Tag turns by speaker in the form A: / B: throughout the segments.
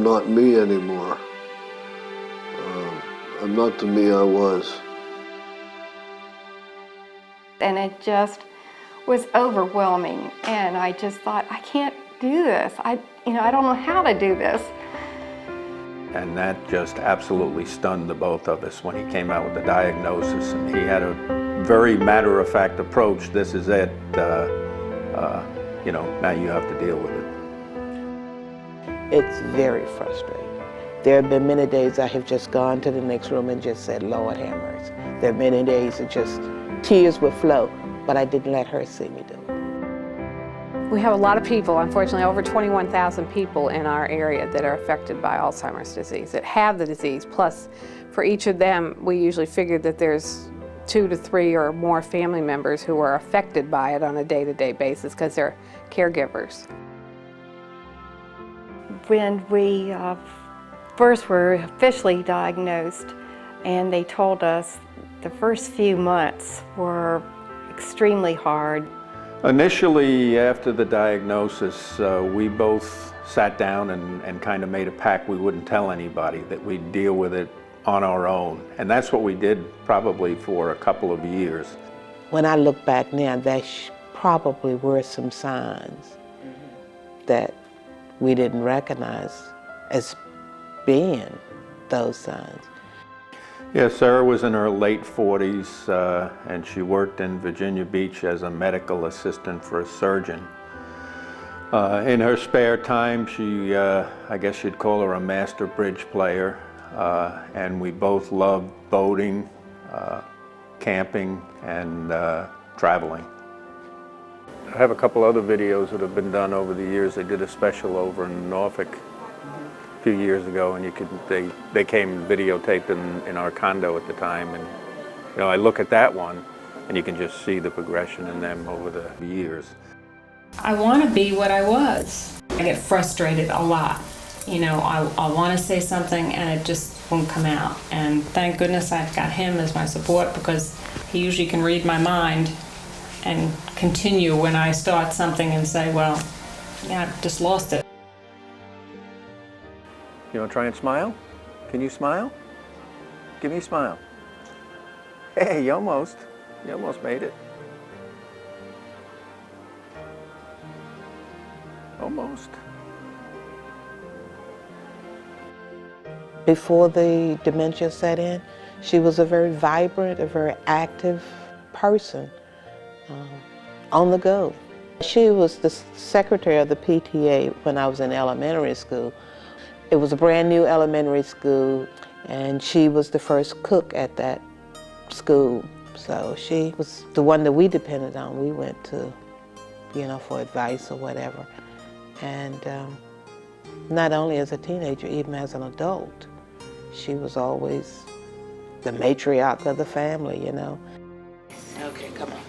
A: I'm not me anymore. I'm not the me I was.
B: And it just was overwhelming, and I just thought, I can't do this. I don't know how to do this.
C: And that just absolutely stunned the both of us when he came out with the diagnosis. And he had a very matter-of-fact approach. This is it. Now you have to deal with it.
D: It's very frustrating. There have been many days I have just gone to the next room and just said, Lord have mercy. There are many days that just tears would flow, but I didn't let her see me do it.
E: We have a lot of people, unfortunately over 21,000 people in our area that are affected by Alzheimer's disease, that have the disease. Plus, for each of them, we usually figure that there's 2 to 3 or more family members who are affected by it on a day-to-day basis because they're caregivers.
B: When we first were officially diagnosed, and they told us the first few months were extremely hard.
C: Initially, after the diagnosis, we both sat down and kind of made a pact we wouldn't tell anybody, that we'd deal with it on our own. And that's what we did probably for a couple of years.
D: When I look back now, there probably were some signs that we didn't recognize as being those signs.
C: Yeah, Sarah was in her late 40s, and she worked in Virginia Beach as a medical assistant for a surgeon. In her spare time, she, I guess you'd call her a master bridge player, and we both loved boating, camping, and traveling. I have a couple other videos that have been done over the years. They did a special over in Norfolk a few years ago, and they came videotaped in our condo at the time. And I look at that one, and you can just see the progression in them over the years.
F: I want to be what I was. I get frustrated a lot. I want to say something and it just won't come out. And thank goodness I've got him as my support, because he usually can read my mind and continue when I start something and say, well, yeah, I've just lost it.
C: You want to try and smile? Can you smile? Give me a smile. Hey, you almost made it. Almost.
D: Before the dementia set in, she was a very vibrant, a very active person, on the go. She was the secretary of the PTA when I was in elementary school. It was a brand new elementary school, and she was the first cook at that school. So she was the one that we depended on. We went to, for advice or whatever. And not only as a teenager, even as an adult, she was always the matriarch of the family,
G: Okay, come on.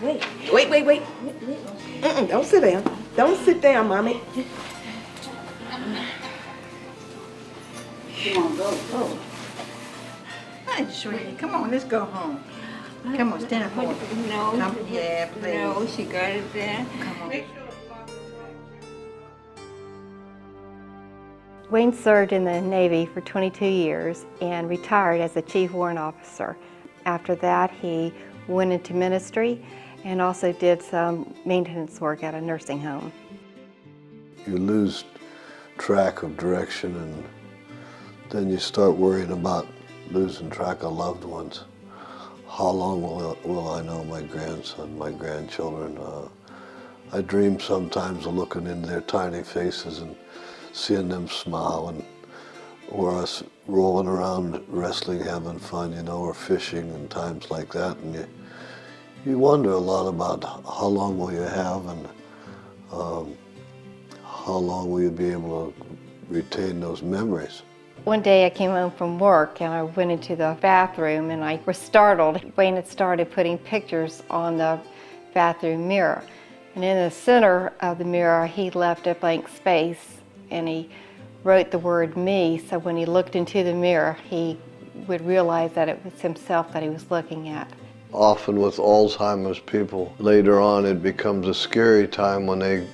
G: Wait. Don't sit down. Don't sit down, Mommy. Come on, go. Oh. Hi, sweetie. Come on, let's go home. Come on, stand up.
H: No.
G: Come, yeah, please.
H: No, she got it there.
G: Come on.
B: Wayne served in the Navy for 22 years and retired as a Chief Warrant Officer. After that, he went into ministry and also did some maintenance work at a nursing home.
A: You lose track of direction, and then you start worrying about losing track of loved ones. How long will I know my grandson, my grandchildren? I dream sometimes of looking into their tiny faces and seeing them smile, or us rolling around wrestling, having fun, or fishing and times like that. And you wonder a lot about how long will you have, and how long will you be able to retain those memories.
B: One day I came home from work and I went into the bathroom and I was startled. Wayne had started putting pictures on the bathroom mirror. And in the center of the mirror, he left a blank space and he wrote the word me, so when he looked into the mirror, he would realize that it was himself that he was looking at.
A: Often with Alzheimer's people, later on it becomes a scary time when they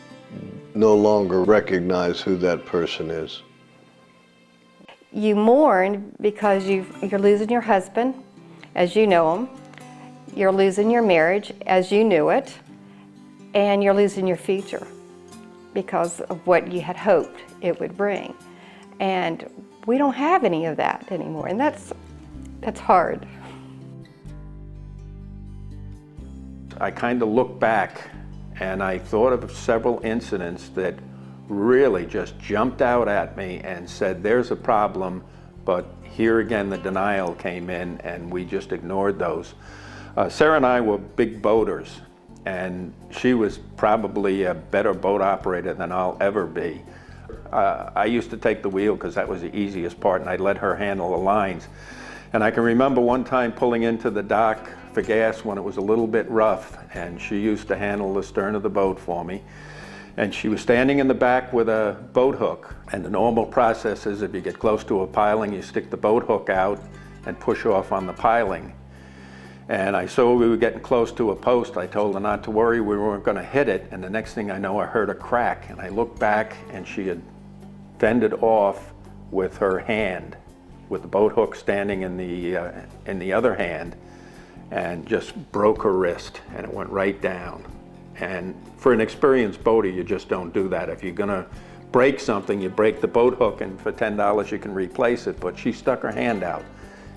A: no longer recognize who that person is.
B: You mourn because you're losing your husband as you know him, you're losing your marriage as you knew it, and you're losing your future because of what you had hoped it would bring. And we don't have any of that anymore, and that's hard.
C: I kind of look back and I thought of several incidents that really just jumped out at me and said, there's a problem, but here again the denial came in and we just ignored those. Sarah and I were big boaters, and she was probably a better boat operator than I'll ever be. I used to take the wheel because that was the easiest part, and I'd let her handle the lines. And I can remember one time pulling into the dock for gas when it was a little bit rough, and she used to handle the stern of the boat for me. And she was standing in the back with a boat hook. And the normal process is if you get close to a piling, you stick the boat hook out and push off on the piling. And I saw we were getting close to a post. I told her not to worry, we weren't going to hit it. And the next thing I know, I heard a crack. And I looked back, and she had fended off with her hand, with the boat hook standing in the other hand, and just broke her wrist, and it went right down. And for an experienced boater, you just don't do that. If you're gonna break something, you break the boat hook, and for $10 you can replace it, but she stuck her hand out.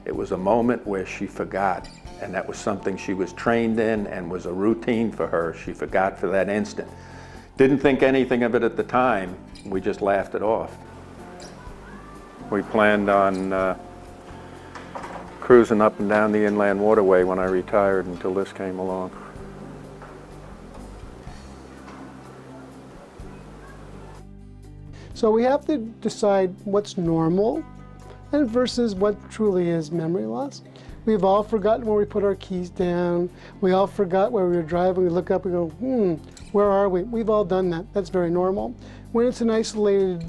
C: It was a moment where she forgot, and that was something she was trained in and was a routine for her. She forgot for that instant. Didn't think anything of it at the time, we just laughed it off. We planned on cruising up and down the inland waterway when I retired until this came along.
H: So we have to decide what's normal and versus what truly is memory loss. We've all forgotten where we put our keys down. We all forgot where we were driving. We look up and go, where are we? We've all done that. That's very normal. When it's an isolated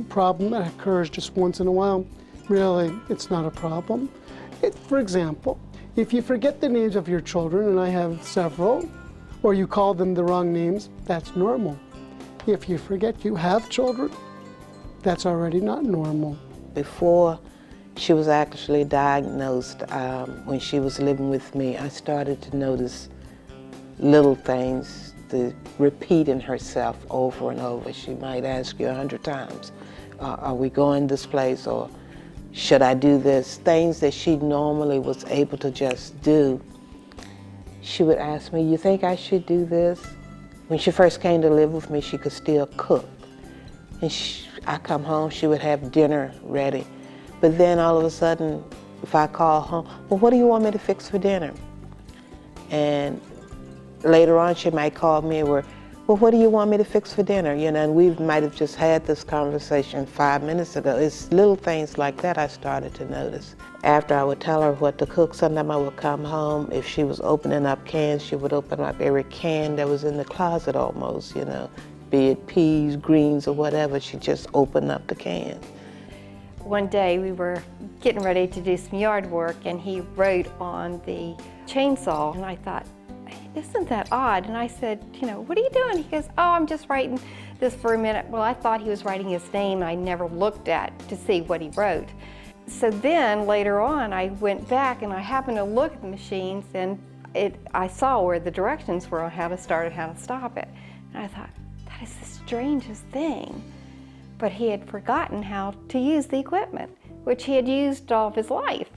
H: problem that occurs just once in a while, really, it's not a problem. For example, if you forget the names of your children, and I have several, or you call them the wrong names, that's normal. If you forget you have children, that's already not normal.
D: Before she was actually diagnosed, when she was living with me, I started to notice little things, the repeating herself over and over. She might ask you 100 times, are we going this place, or should I do this? Things that she normally was able to just do. She would ask me, you think I should do this? When she first came to live with me, she could still cook. And I come home, she would have dinner ready. But then all of a sudden, if I call home, well, what do you want me to fix for dinner? And later on, she might call me and well, what do you want me to fix for dinner? You know, and we might have just had this conversation 5 minutes ago. It's little things like that I started to notice. After I would tell her what to cook, sometimes I would come home. If she was opening up cans, she would open up every can that was in the closet almost, you know, be it peas, greens, or whatever. She'd just open up the can.
B: One day we were getting ready to do some yard work, and he wrote on the chainsaw, and I thought, isn't that odd? And I said, you know, what are you doing? He goes, oh, I'm just writing this for a minute. Well, I thought he was writing his name, and I never looked at to see what he wrote. So then later on, I went back and I happened to look at the machines, and I saw where the directions were on how to start it, how to stop it. And I thought, that is the strangest thing. But he had forgotten how to use the equipment, which he had used all of his life.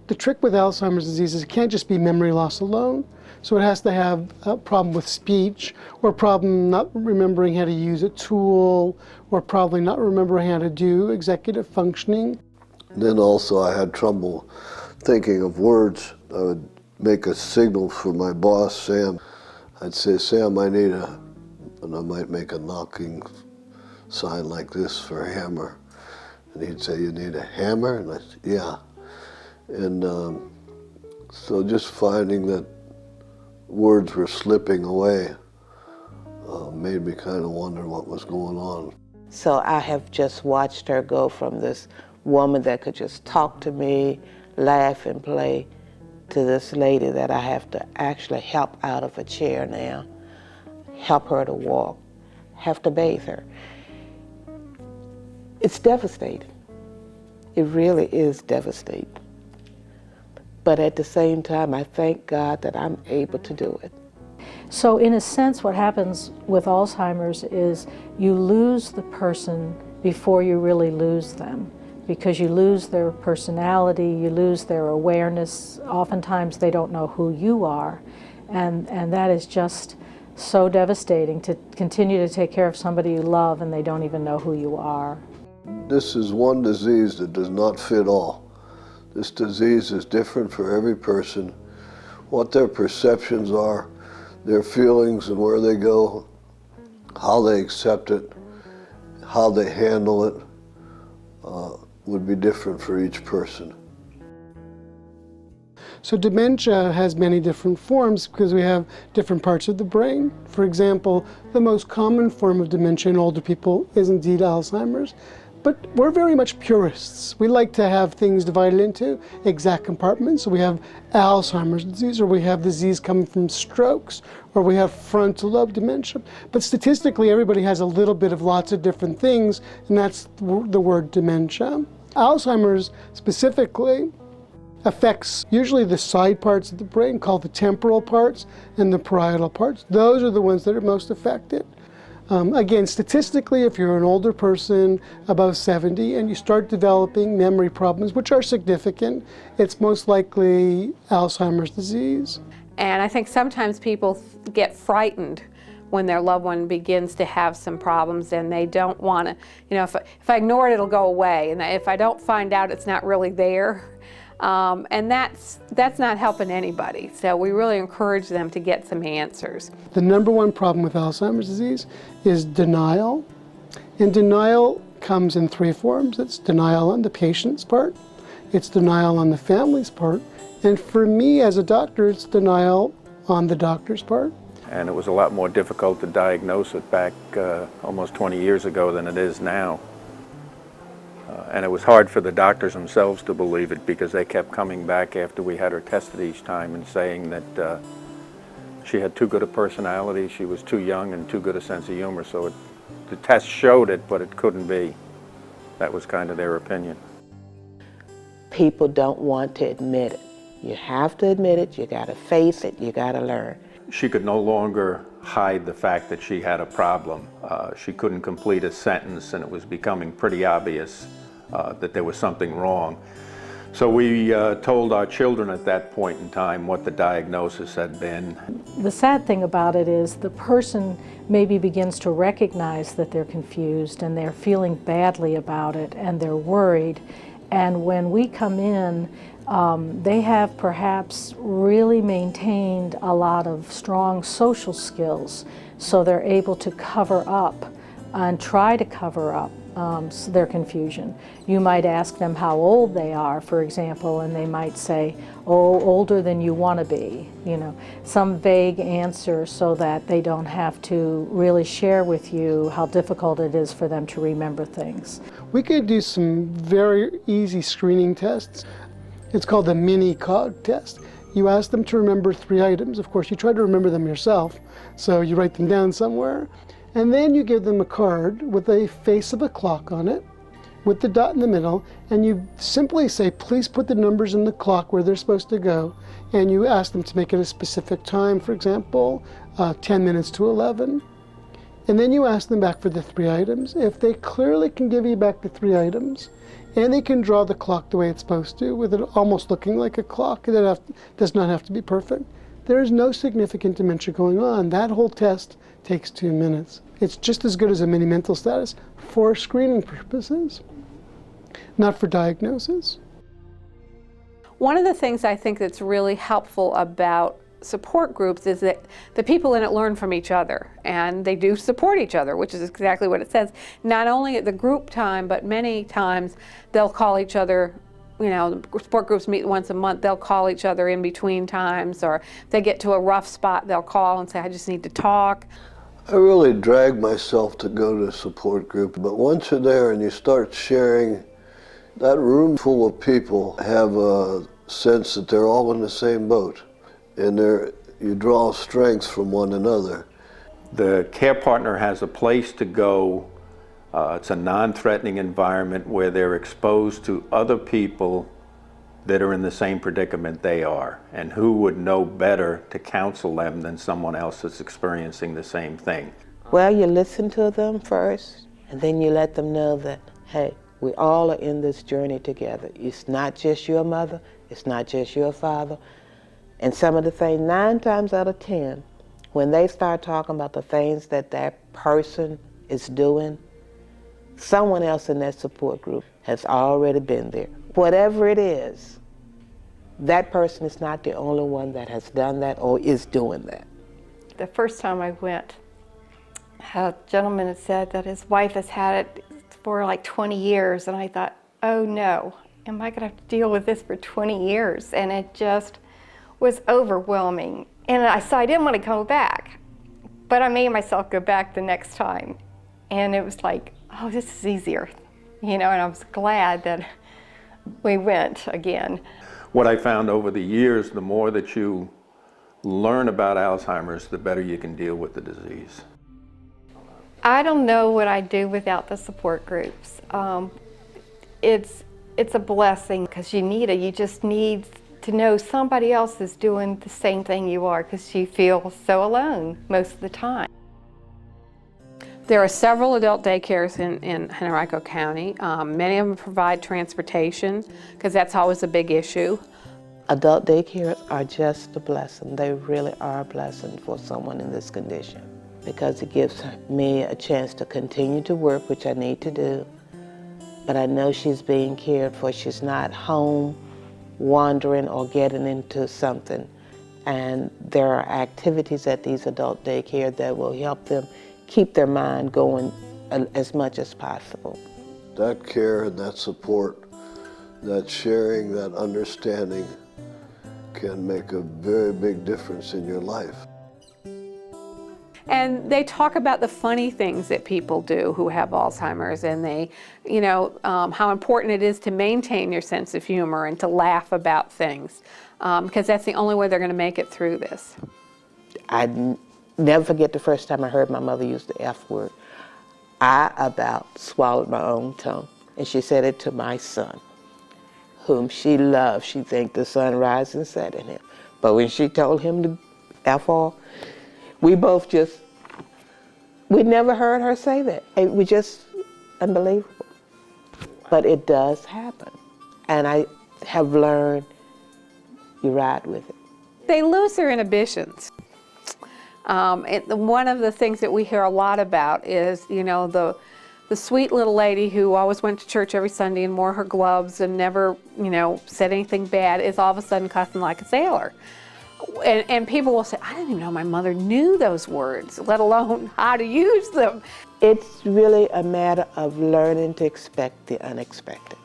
H: The trick with Alzheimer's disease is it can't just be memory loss alone. So it has to have a problem with speech, or a problem not remembering how to use a tool, or probably not remembering how to do executive functioning.
A: Then also I had trouble thinking of words. I would make a signal for my boss, Sam. I'd say, Sam, I need and I might make a knocking sign like this for a hammer. And he'd say, you need a hammer? And I said, yeah. And so just finding that words were slipping away made me kind of wonder what was going on.
D: So I have just watched her go from this woman that could just talk to me, laugh and play, to this lady that I have to actually help out of a chair now, help her to walk. have to bathe her. It's devastating. It really is devastating. But at the same time, I thank God that I'm able to do it.
I: So in a sense, what happens with Alzheimer's is you lose the person before you really lose them, because you lose their personality, you lose their awareness. Oftentimes they don't know who you are, and that is just so devastating, to continue to take care of somebody you love and they don't even know who you are.
A: This is one disease that does not fit all. This disease is different for every person. What their perceptions are, their feelings and where they go, how they accept it, how they handle it, would be different for each person.
H: So dementia has many different forms because we have different parts of the brain. For example, the most common form of dementia in older people is indeed Alzheimer's. But we're very much purists. We like to have things divided into exact compartments. So we have Alzheimer's disease, or we have disease coming from strokes, or we have frontal lobe dementia. But statistically, everybody has a little bit of lots of different things, and that's the word dementia. Alzheimer's specifically affects usually the side parts of the brain, called the temporal parts and the parietal parts. Those are the ones that are most affected. Again, statistically, if you're an older person, above 70, and you start developing memory problems, which are significant, it's most likely Alzheimer's disease.
E: And I think sometimes people get frightened when their loved one begins to have some problems, and they don't want to, if I ignore it, it'll go away. And if I don't find out it's not really there, and that's not helping anybody. So we really encourage them to get some answers.
H: The number one problem with Alzheimer's disease is denial. And denial comes in three forms. It's denial on the patient's part, it's denial on the family's part, and for me as a doctor, it's denial on the doctor's part.
C: And it was a lot more difficult to diagnose it back almost 20 years ago than it is now. And it was hard for the doctors themselves to believe it, because they kept coming back after we had her tested each time and saying that she had too good a personality, she was too young and too good a sense of humor. So the test showed it, but it couldn't be. That was kind of their opinion.
D: People don't want to admit it. You have to admit it, you gotta face it, you gotta learn.
C: She could no longer hide the fact that she had a problem. She couldn't complete a sentence, and it was becoming pretty obvious that there was something wrong. So we told our children at that point in time what the diagnosis had been.
I: The sad thing about it is the person maybe begins to recognize that they're confused and they're feeling badly about it and they're worried. And when we come in, they have perhaps really maintained a lot of strong social skills, so they're able to cover up and try to cover up their confusion. You might ask them how old they are, for example, and they might say, oh, older than you want to be, some vague answer so that they don't have to really share with you how difficult it is for them to remember things.
H: We could do some very easy screening tests. It's called the mini-cog test. You ask them to remember 3 items. Of course, you try to remember them yourself, so you write them down somewhere. And then you give them a card with a face of a clock on it, with the dot in the middle, and you simply say, please put the numbers in the clock where they're supposed to go. And you ask them to make it a specific time, for example, 10 minutes to 11. And then you ask them back for the 3 items. If they clearly can give you back the 3 items, and they can draw the clock the way it's supposed to, with it almost looking like a clock, it does not have to be perfect, there is no significant dementia going on. That whole test takes 2 minutes. It's just as good as a mini mental status for screening purposes, not for diagnosis.
E: One of the things I think that's really helpful about support groups is that the people in it learn from each other, and they do support each other, which is exactly what it says. Not only at the group time, but many times they'll call each other, support groups meet once a month, they'll call each other in between times, or if they get to a rough spot, they'll call and say, I just need to talk.
A: I really drag myself to go to a support group, but once you're there and you start sharing, that room full of people have a sense that they're all in the same boat, and you draw strength from one another.
C: The care partner has a place to go. It's a non-threatening environment where they're exposed to other people that are in the same predicament they are, and who would know better to counsel them than someone else that's experiencing the same thing.
D: Well, you listen to them first, and then you let them know that, hey, we all are in this journey together. It's not just your mother, it's not just your father. And some of the things, 9 times out of 10, when they start talking about the things that that person is doing, someone else in that support group has already been there. Whatever it is, that person is not the only one that has done that or is doing that.
B: The first time I went, a gentleman had said that his wife has had it for like 20 years, and I thought, oh no, am I gonna have to deal with this for 20 years? And it just was overwhelming. And I didn't want to go back, but I made myself go back the next time. And it was like, oh, this is easier, you know, and I was glad that we went again.
C: What I found over the years, the more that you learn about Alzheimer's, the better you can deal with the disease.
B: I don't know what I'd do without the support groups. It's a blessing because you need it. You just need to know somebody else is doing the same thing you are, because you feel so alone most of the time.
E: There are several adult daycares in Henrico County. Many of them provide transportation, because that's always a big issue.
D: Adult daycares are just a blessing. They really are a blessing for someone in this condition, because it gives me a chance to continue to work, which I need to do, but I know she's being cared for. She's not home wandering or getting into something. And there are activities at these adult daycare that will help them keep their mind going as much as possible.
A: That care and that support, that sharing, that understanding can make a very big difference in your life.
E: And they talk about the funny things that people do who have Alzheimer's, and they, you know, how important it is to maintain your sense of humor and to laugh about things, because that's the only way they're going to make it through this.
D: I never forget the first time I heard my mother use the F word. I about swallowed my own tongue, and she said it to my son, whom she loved. She thanked the sun rise and set in him. But when she told him to F all, we both just, we never heard her say that. It was just unbelievable. But it does happen. And I have learned you ride with it.
E: They lose their inhibitions. One of the things that we hear a lot about is, you know, the sweet little lady who always went to church every Sunday and wore her gloves and never, you know, said anything bad is all of a sudden cussing like a sailor. And people will say, I didn't even know my mother knew those words, let alone how to use them.
D: It's really a matter of learning to expect the unexpected.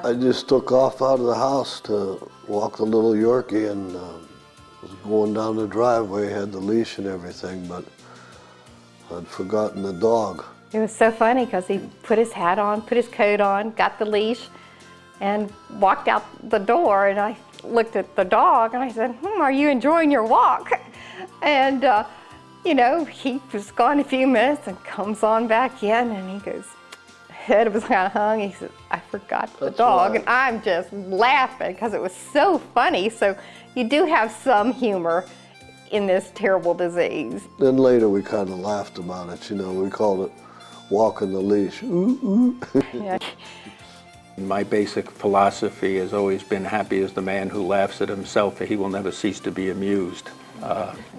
A: I just took off out of the house to walk the little Yorkie, and was going down the driveway, had the leash and everything, but I'd forgotten the dog.
B: It was so funny because he put his hat on, put his coat on, got the leash, and walked out the door, and I looked at the dog and I said, are you enjoying your walk? And you know, he was gone a few minutes and comes on back in, and he goes, head was kind of hung. He said, I forgot the dog.
A: Right.
B: And I'm just laughing because it was so funny. So you do have some humor in this terrible disease.
A: Then later we kind of laughed about it, you know, we called it walking the leash. Ooh, ooh.
B: Yeah.
C: My basic philosophy has always been, happy is the man who laughs at himself, for he will never cease to be amused.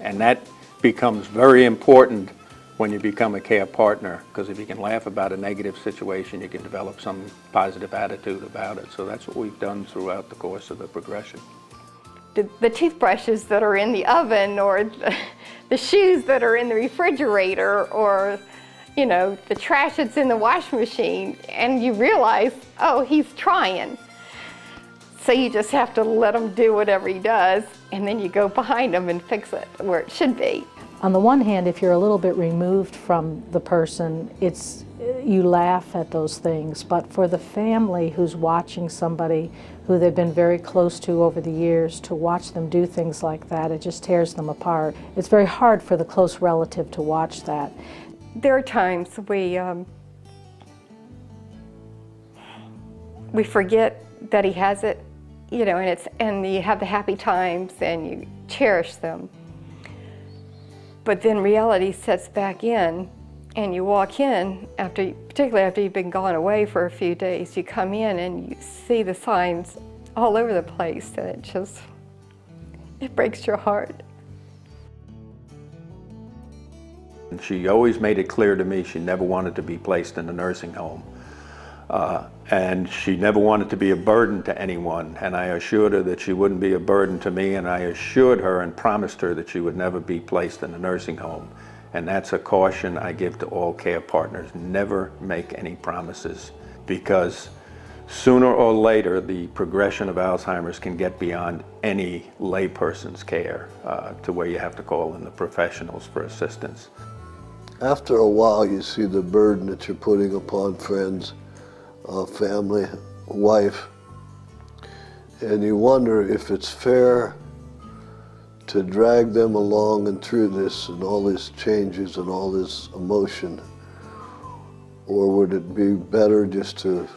C: And that becomes very important when you become a care partner, because if you can laugh about a negative situation, you can develop some positive attitude about it. So that's what we've done throughout the course of the progression.
B: The toothbrushes that are in the oven, or the shoes that are in the refrigerator, or you know, the trash that's in the washing machine, and you realize, oh, he's trying. So you just have to let him do whatever he does, and then you go behind him and fix it where it should be.
I: On the one hand, if you're a little bit removed from the person, you laugh at those things, but for the family who's watching somebody who they've been very close to over the years, to watch them do things like that, it just tears them apart. It's very hard for the close relative to watch that.
B: There are times we forget that he has it, you know, and you have the happy times and you cherish them. But then reality sets back in, and you walk in, particularly after you've been gone away for a few days, you come in and you see the signs all over the place, and it breaks your heart.
C: She always made it clear to me she never wanted to be placed in a nursing home. And she never wanted to be a burden to anyone, and I assured her that she wouldn't be a burden to me, and I assured her and promised her that she would never be placed in a nursing home. And that's a caution I give to all care partners. Never make any promises, because sooner or later the progression of Alzheimer's can get beyond any layperson's care to where you have to call in the professionals for assistance.
A: After a while, you see the burden that you're putting upon friends, family, wife, and you wonder if it's fair to drag them along and through this and all these changes and all this emotion, or would it be better just to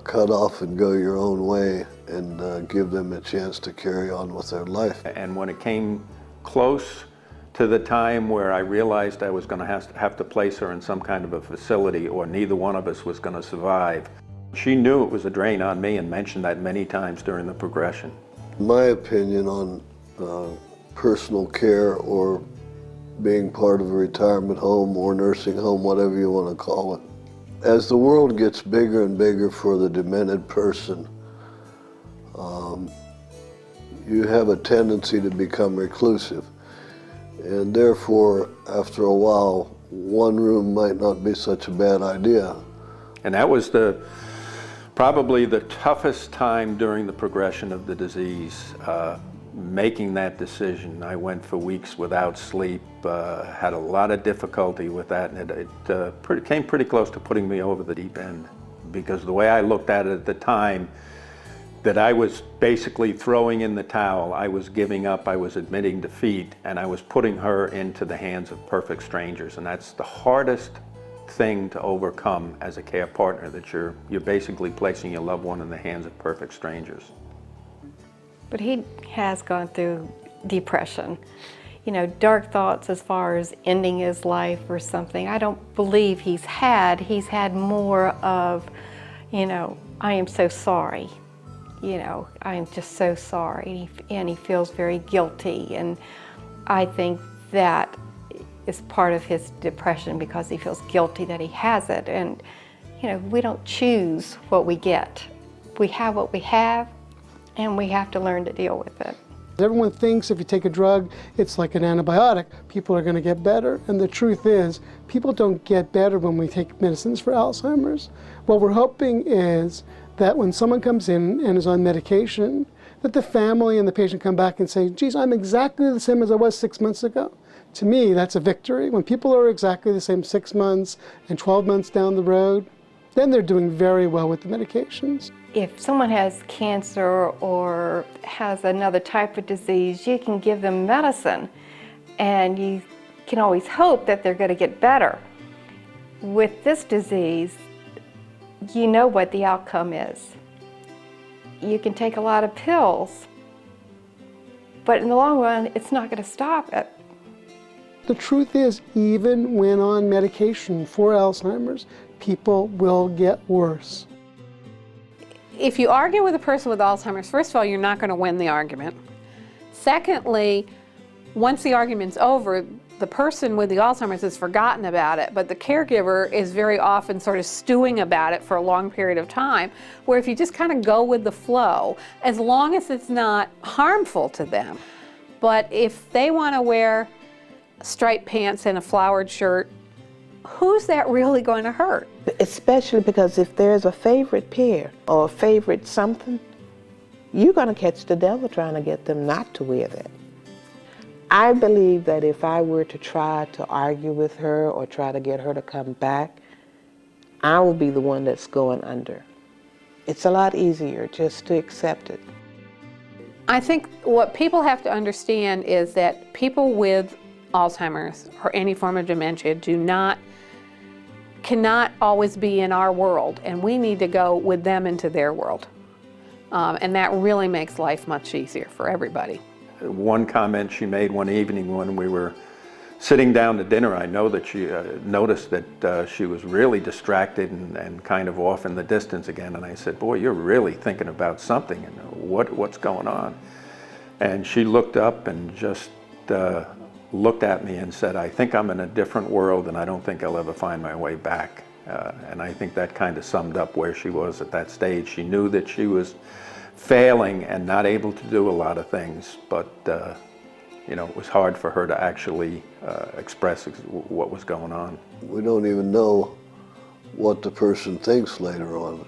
A: cut off and go your own way and give them a chance to carry on with their life?
C: And when it came close to the time where I realized I was going to have to place her in some kind of a facility, or neither one of us was going to survive, she knew it was a drain on me and mentioned that many times during the progression.
A: My opinion on personal care or being part of a retirement home or nursing home, whatever you want to call it. As the world gets bigger and bigger for the demented person, you have a tendency to become reclusive. And therefore, after a while, one room might not be such a bad idea.
C: And that was probably the toughest time during the progression of the disease, making that decision. I went for weeks without sleep, had a lot of difficulty with that, and it came pretty close to putting me over the deep end, because the way I looked at it at the time, that I was basically throwing in the towel, I was giving up, I was admitting defeat, and I was putting her into the hands of perfect strangers. And that's the hardest thing to overcome as a care partner, that you're basically placing your loved one in the hands of perfect strangers.
B: But he has gone through depression, you know, dark thoughts as far as ending his life or something. I don't believe he's had more of, you know, I am so sorry. You know, I'm just so sorry, and he feels very guilty, and I think that is part of his depression, because he feels guilty that he has it. And you know, we don't choose what we get. We have what we have, and we have to learn to deal with it.
H: Everyone thinks if you take a drug, it's like an antibiotic, people are going to get better. And the truth is, people don't get better when we take medicines for Alzheimer's. What we're hoping is that when someone comes in and is on medication, that the family and the patient come back and say, geez, I'm exactly the same as I was 6 months ago. To me, that's a victory. When people are exactly the same 6 months and 12 months down the road, then they're doing very well with the medications.
B: If someone has cancer or has another type of disease, you can give them medicine, and you can always hope that they're going to get better. With this disease, you know what the outcome is. You can take a lot of pills, but in the long run, it's not going to stop it.
H: The truth is, even when on medication for Alzheimer's, people will get worse.
E: If you argue with a person with Alzheimer's, first of all, you're not going to win the argument. Secondly, once the argument's over, the person with the Alzheimer's has forgotten about it, but the caregiver is very often sort of stewing about it for a long period of time, where if you just kind of go with the flow, as long as it's not harmful to them. But if they want to wear striped pants and a flowered shirt, who's that really going to hurt?
D: Especially because if there's a favorite pair or a favorite something, you're going to catch the devil trying to get them not to wear that. I believe that if I were to try to argue with her or try to get her to come back, I will be the one that's going under. It's a lot easier just to accept it.
E: I think what people have to understand is that people with Alzheimer's or any form of dementia cannot always be in our world, and we need to go with them into their world. And that really makes life much easier for everybody.
C: One comment she made one evening when we were sitting down to dinner, I know that she noticed that she was really distracted and kind of off in the distance again. And I said, "Boy, you're really thinking about something. And what's going on?" And she looked up and just looked at me and said, "I think I'm in a different world, and I don't think I'll ever find my way back." And I think that kind of summed up where she was at that stage. She knew that she was failing and not able to do a lot of things, but you know, it was hard for her to actually express what was going on.
A: We don't even know what the person thinks later on.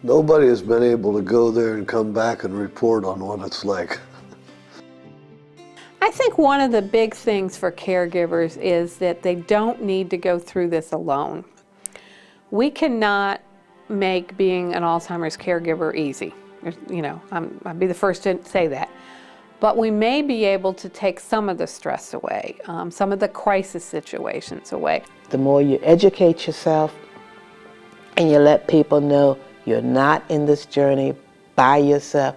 A: Nobody has been able to go there and come back and report on what it's like.
E: I think one of the big things for caregivers is that they don't need to go through this alone. We cannot make being an Alzheimer's caregiver easy. You know, I'd be the first to say that. But we may be able to take some of the stress away, some of the crisis situations away.
D: The more you educate yourself and you let people know you're not in this journey by yourself,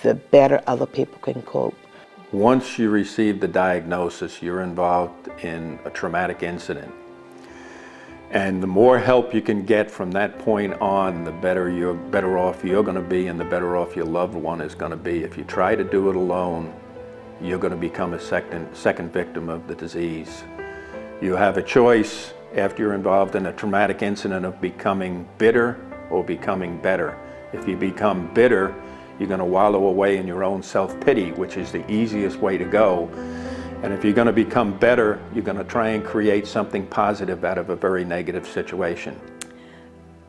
D: the better other people can cope.
C: Once you receive the diagnosis, you're involved in a traumatic incident. And the more help you can get from that point on, the better off you're going to be, and the better off your loved one is going to be. If you try to do it alone, you're going to become a second victim of the disease. You have a choice after you're involved in a traumatic incident of becoming bitter or becoming better. If you become bitter, you're going to wallow away in your own self-pity, which is the easiest way to go. And if you're going to become better, you're going to try and create something positive out of a very negative situation.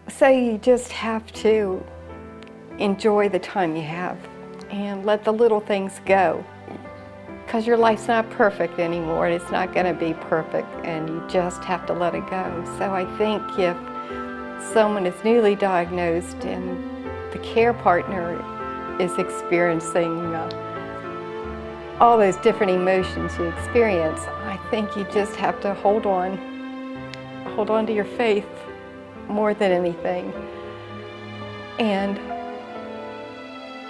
B: So you just have to enjoy the time you have and let the little things go. Because your life's not perfect anymore, and it's not going to be perfect, and you just have to let it go. So I think if someone is newly diagnosed and the care partner is experiencing all those different emotions you experience, I think you just have to hold on to your faith more than anything. And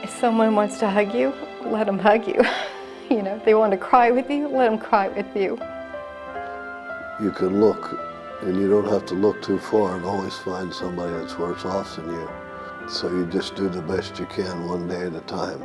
B: if someone wants to hug you, let them hug you. You know, if they want to cry with you, let them cry with you.
A: You can look, and you don't have to look too far and always find somebody that's worse off than you. So you just do the best you can one day at a time.